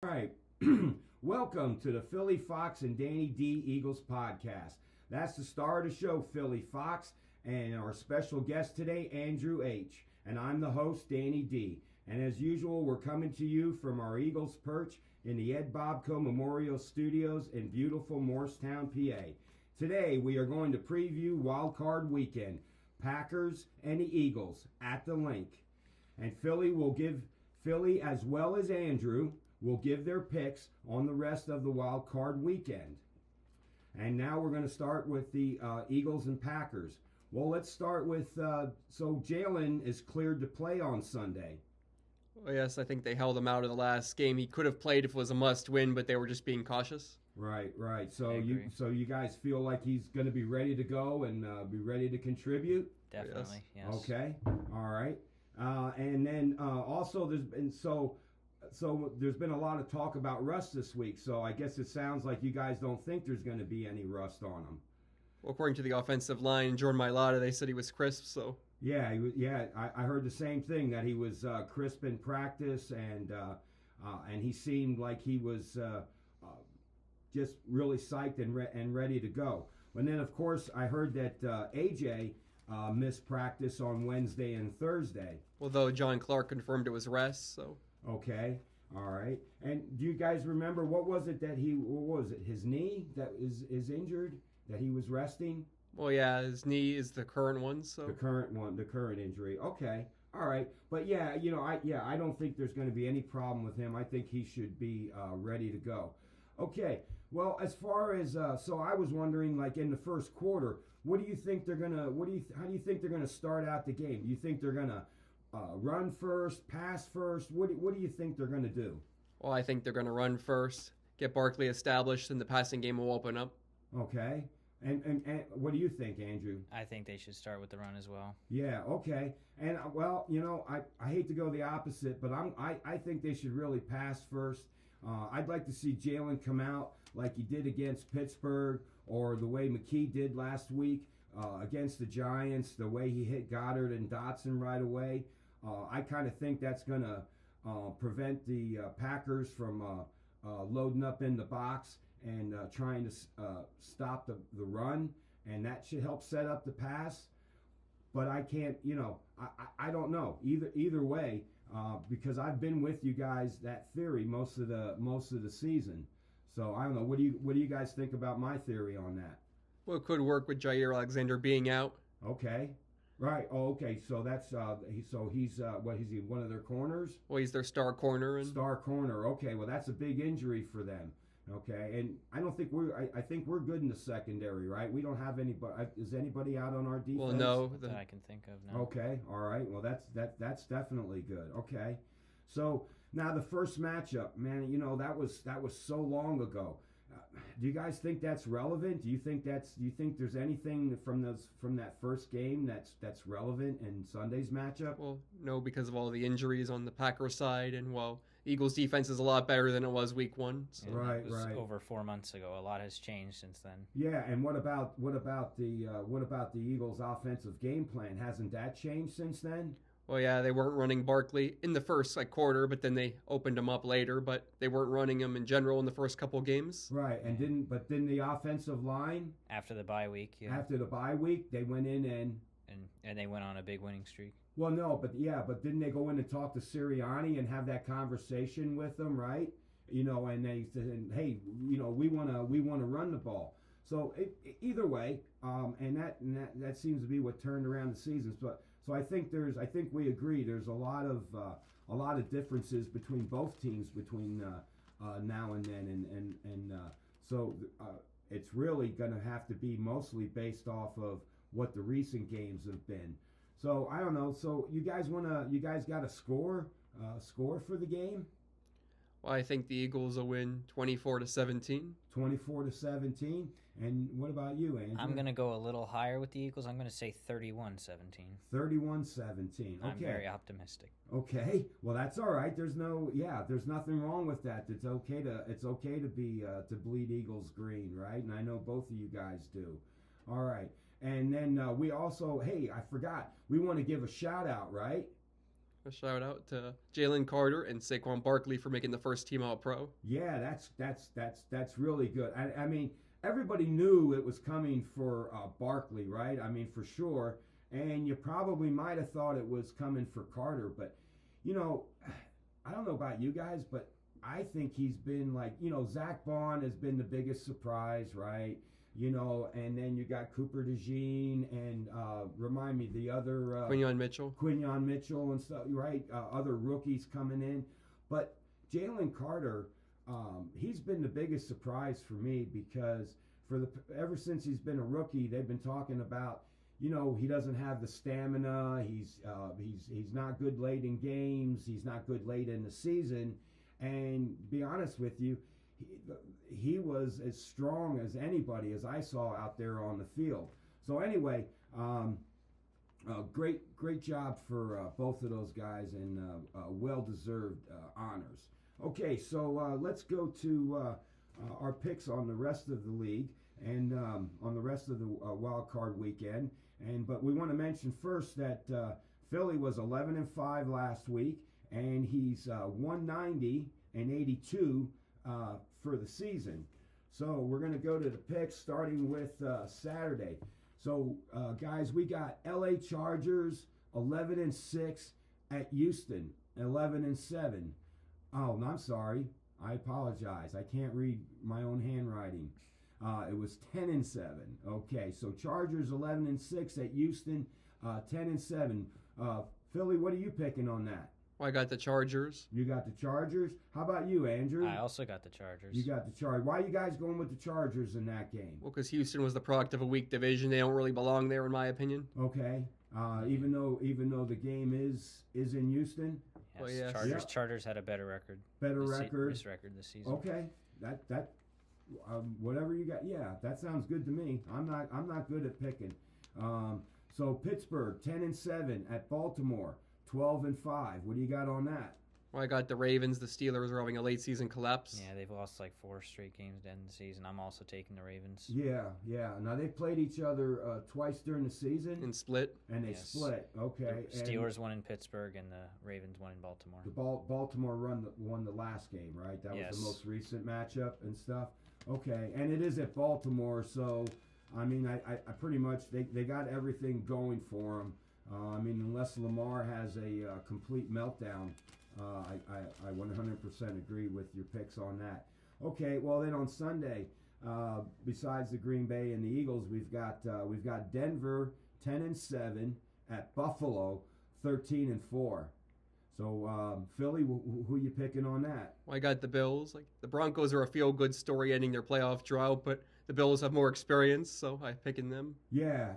All right. Welcome to the Philly Fox and Danny D. Eagles podcast. That's the star of the show, Philly Fox, and our special guest today, Andrew H. And I'm the host, Danny D. And as usual, we're coming to you from our Eagles perch in the Ed Bobco Memorial Studios in beautiful Morristown, PA. Today, we are going to preview Wildcard weekend, Packers and the Eagles at the Link. And Philly as well as Andrew will give their picks on the rest of the wild card weekend. And now we're going to start with the Eagles and Packers. Well, let's start with, so Jalen is cleared to play on Sunday. Well, yes, I think they held him out of the last game. He could have played if it was a must-win, but they were just being cautious. Right. So you guys feel like he's going to be ready to go and be ready to contribute? Definitely, yes. Okay, all right. And then also there's been a lot of talk about rust this week, so I guess it sounds like you guys don't think there's going to be any rust on him. Well, according to the offensive line, Jordan Mailata, they said he was crisp, so... Yeah, I heard the same thing, that he was crisp in practice, and he seemed like he was just really psyched and ready to go. And then, of course, I heard that AJ missed practice on Wednesday and Thursday. Although John Clark confirmed it was rest, so... Okay, all right. And do you guys remember what was it, his knee that is injured, that he was resting? Well, yeah, his knee is the current one, so... The current injury. Okay, all right. But yeah, I don't think there's going to be any problem with him. I think he should be ready to go. Okay, well, as far as, so I was wondering, like in the first quarter, how do you think they're going to start out the game? Do you think they're going to run first, pass first? What do you think they're going to do? Well, I think they're going to run first, get Barkley established, and the passing game will open up. Okay. And what do you think, Andrew? I think they should start with the run as well. Yeah, okay. And, well, I hate to go the opposite, but I think they should really pass first. I'd like to see Jalen come out like he did against Pittsburgh, or the way McKee did last week against the Giants, the way he hit Goddard and Dotson right away. I kind of think that's going to prevent the Packers from loading up in the box and trying to stop the run, and that should help set up the pass. But I can't, I don't know either way, because I've been with you guys that theory most of the season. So I don't know. What do you guys think about my theory on that? Well, it could work with Jair Alexander being out. Okay. Right. Oh, okay. So that's he's what is he, one of their corners? Well, he's their star corner. Star corner. Okay. Well, that's a big injury for them. Okay. And I don't think I think we're good in the secondary, right? We don't have anybody. Is anybody out on our defense? Well, no. That I can think of now. Okay. All right. Well, that's definitely good. Okay. So now the first matchup, man. That was so long ago. Do you guys think that's relevant? Do you think there's anything from that first game that's relevant in Sunday's matchup? Well, no, because of all the injuries on the Packers side, and Eagles defense is a lot better than it was week one. So. Right. Over 4 months ago. A lot has changed since then. Yeah, and what about the Eagles' offensive game plan? Hasn't that changed since then? Well, yeah, they weren't running Barkley in the first quarter, but then they opened him up later. But they weren't running him in general in the first couple games. Right, and didn't the offensive line after the bye week? Yeah. After the bye week, they went in and they went on a big winning streak. Well, no, but didn't they go in and talk to Sirianni and have that conversation with them, right? And they said, hey, we want to run the ball. So either way, and that seems to be what turned around the seasons. But so I think we agree there's a lot of differences between both teams between now and then, and so it's really going to have to be mostly based off of what the recent games have been. So I don't know. So you guys got a score for the game? Well, I think the Eagles will win 24-17. 24-17. And what about you, Andrew? I'm going to go a little higher with the Eagles. I'm going to say 31-17. 31-17. Okay. I'm very optimistic. Okay. Well, that's all right. There's nothing wrong with that. It's okay to be to bleed Eagles green, right? And I know both of you guys do. All right. And then we also, hey, I forgot. We want to give a shout out, right? A shout out to Jalen Carter and Saquon Barkley for making the first team All-Pro. Yeah, that's really good. I mean, everybody knew it was coming for Barkley, right? I mean, for sure. And you probably might have thought it was coming for Carter, but I don't know about you guys, but I think he's been like, Zach Bond has been the biggest surprise, right? And then you got Cooper DeJean and remind me the other Quinyon Mitchell and stuff, right? Other rookies coming in, but Jalen Carter, he's been the biggest surprise for me because ever since he's been a rookie, they've been talking about, he doesn't have the stamina. He's not good late in games. He's not good late in the season, and to be honest with you, he was as strong as anybody as I saw out there on the field. So anyway, great job for both of those guys, and well-deserved honors. Okay, so let's go to our picks on the rest of the league and on the rest of the wild card weekend. But we want to mention first that Philly was 11-5 last week, and he's 190-82 for the season. So we're going to go to the picks starting with Saturday. So guys, we got LA Chargers 11-6 at Houston 11-7. Oh, no, I'm sorry. I apologize. I can't read my own handwriting. It was 10-7. Okay, so Chargers 11-6 at Houston 10-7. Philly, what are you picking on that? Well, I got the Chargers. You got the Chargers. How about you, Andrew? I also got the Chargers. You got the Chargers. Why are you guys going with the Chargers in that game? Well, because Houston was the product of a weak division. They don't really belong there, in my opinion. Okay. Even though the game is in Houston. Yes, Well, yes. Chargers had a better record. This record this season. Okay. That whatever you got. Yeah, that sounds good to me. I'm not good at picking. So Pittsburgh 10-7 at Baltimore 12-5. What do you got on that? Well, I got the Ravens. The Steelers are having a late season collapse. Yeah, they've lost like 4 straight games to end the season. I'm also taking the Ravens. Yeah. Now they've played each other twice during the season. And split. And they split. Okay. The Steelers won in Pittsburgh and the Ravens won in Baltimore. The Baltimore won the last game, right? That was the most recent matchup and stuff. Okay, and it is at Baltimore, so I mean, I pretty much they got everything going for them. I mean, unless Lamar has a complete meltdown, I 100% agree with your picks on that. Okay, well then on Sunday, besides the Green Bay and the Eagles, we've got Denver 10-7 at Buffalo 13-4. So Philly, who you picking on that? Well, I got the Bills. Like the Broncos are a feel-good story ending their playoff drought, but the Bills have more experience, so I'm picking them. Yeah,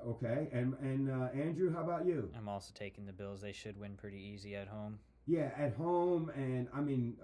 okay. And Andrew, how about you? I'm also taking the Bills. They should win pretty easy at home. Yeah, at home, and I mean,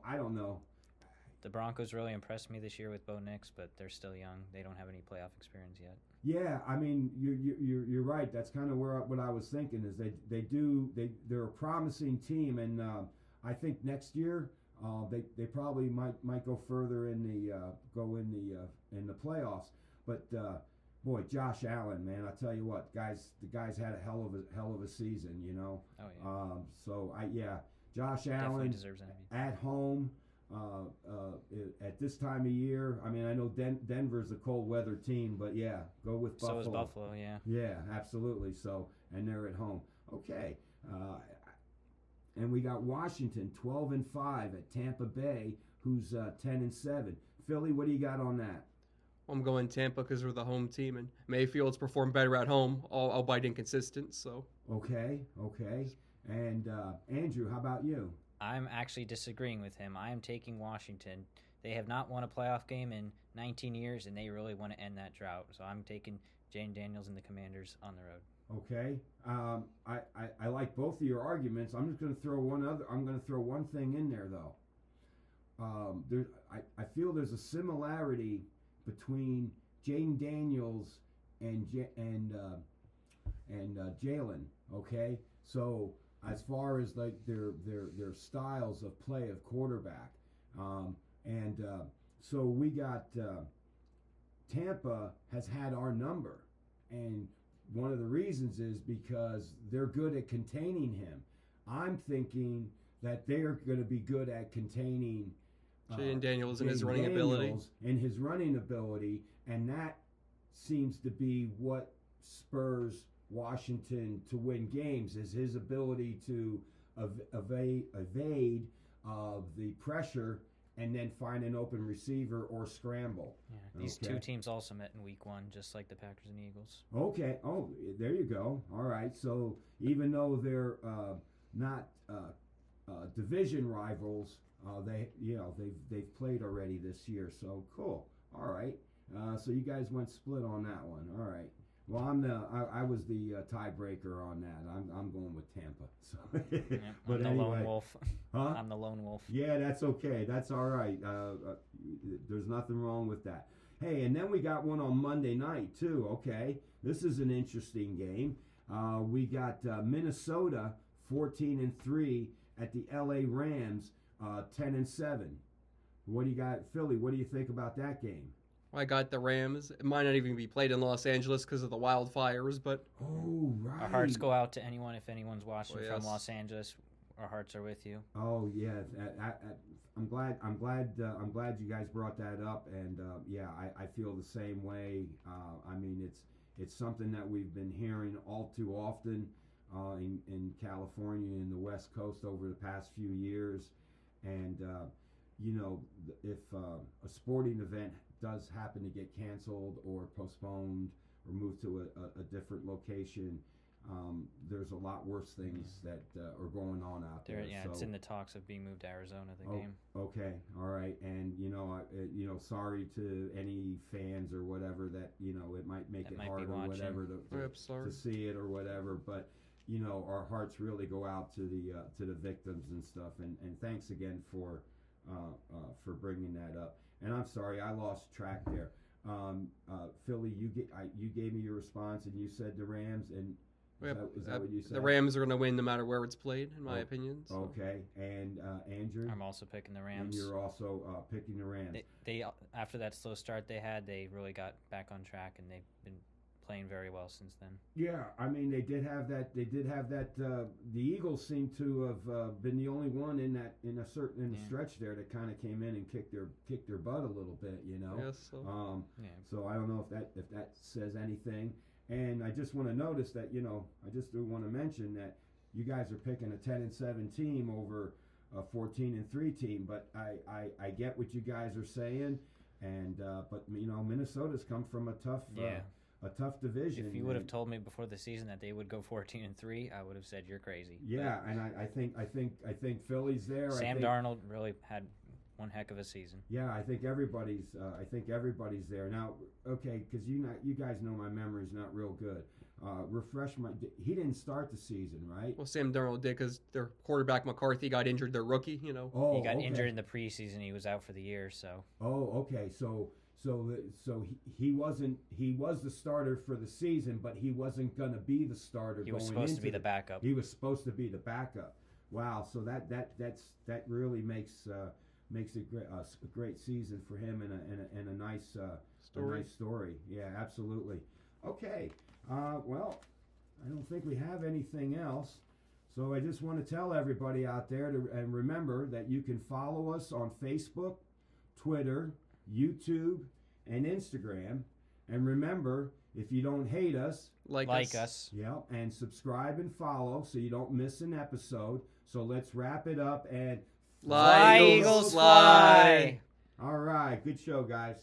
I don't know. The Broncos really impressed me this year with Bo Nix, but they're still young. They don't have any playoff experience yet. Yeah, I mean, you're right. That's kind of what I was thinking is they're a promising team, and I think next year they probably might go further in the playoffs. But boy, Josh Allen, man, I tell you what, the guys had a hell of a season, Oh So yeah. Josh Definitely Allen deserves MVP. at home. At this time of year, I mean, I know Denver's a cold weather team, but yeah, go with Buffalo. So is Buffalo, yeah. Yeah, absolutely. So, and they're at home. Okay, and we got Washington 12-5 at Tampa Bay, who's 10-7. Philly, what do you got on that? I'm going Tampa because we're the home team, and Mayfield's performed better at home, albeit inconsistent. So. Okay. And Andrew, how about you? I'm actually disagreeing with him. I am taking Washington. They have not won a playoff game in 19 years, and they really want to end that drought. So I'm taking Jane Daniels and the Commanders on the road. Okay. I like both of your arguments. I'm just going to throw one thing in there though. I feel there's a similarity between Jane Daniels and Jalen. Okay, so as far as like their styles of play of quarterback, so we got Tampa has had our number, and one of the reasons is because they're good at containing him. I'm thinking that they're going to be good at containing Jane Daniels and his Jane running ability. Daniels and his running ability, and that seems to be what spurs Washington to win games, is his ability to evade the pressure and then find an open receiver or scramble. Yeah, these two teams also met in week 1, just like the Packers and Eagles. Okay. Oh, there you go. All right. So even though they're not division rivals, they've played already this year. So cool. All right. So you guys went split on that one. All right. Well, I was the tiebreaker on that. I'm going with Tampa. So, Yeah, but I'm the anyway, lone wolf. huh? I'm the lone wolf. Yeah, that's okay. That's all right. There's nothing wrong with that. Hey, and then we got one on Monday night too. Okay, this is an interesting game. We got Minnesota 14-3 at the LA Rams 10-7. What do you got, Philly? What do you think about that game? I got the Rams. It might not even be played in Los Angeles because of the wildfires, but Oh, right. Our hearts go out to anyone if anyone's watching Oh, from yes. Los Angeles. Our hearts are with you. Oh yeah, I'm glad you guys brought that up, and I feel the same way. I mean, it's something that we've been hearing all too often in California and the West Coast over the past few years, and if a sporting event does happen to get canceled or postponed or moved to a different location, there's a lot worse things that are going on out there. So, It's in the talks of being moved to Arizona, the game. Okay, all right, and sorry to any fans or whatever that it might make That it might be hard or watching. whatever Yep, sorry. to see it or whatever, but our hearts really go out to the victims and stuff, and thanks again for bringing that up. And I'm sorry, I lost track there. Philly, you gave me your response, and you said the Rams, and is that what you said? the Rams are going to win no matter where it's played, in my opinion. So. Okay, and Andrew? I'm also picking the Rams. And you're also picking the Rams. They after that slow start they had, they really got back on track, and they've been playing very well since then. Yeah, I mean they did have that. The Eagles seem to have been the only one in a stretch there that kind of came in and kicked their butt a little bit. Yes. So. So I don't know if that says anything. And I just want to notice that I just do want to mention that you guys are picking a 10-7 team over a 14-3 team. But I get what you guys are saying, and but Minnesota's come from a tough division. If you would have told me before the season that they would go 14-3, I would have said you're crazy. Yeah, and I think Philly's there. Sam Darnold really had one heck of a season. Yeah, I think everybody's there now. Okay, because you guys know my memory's not real good. He didn't start the season, right? Well, Sam Darnold did because their quarterback McCarthy got injured. Their rookie, Oh, he got okay. injured in the preseason. He was out for the year. So. Oh, okay. So he was the starter for the season, but he wasn't going to be the starter. He was supposed to be the backup. He was supposed to be the backup. Wow. So that really makes a great season for him and a nice story. Yeah, absolutely. Okay. Well, I don't think we have anything else. So I just want to tell everybody out there and remember that you can follow us on Facebook, Twitter, YouTube, and Instagram. And remember, if you don't hate us, like us. Yeah, and subscribe and follow so you don't miss an episode. So let's wrap it up and Fly, Eagles, fly! All right, good show, guys.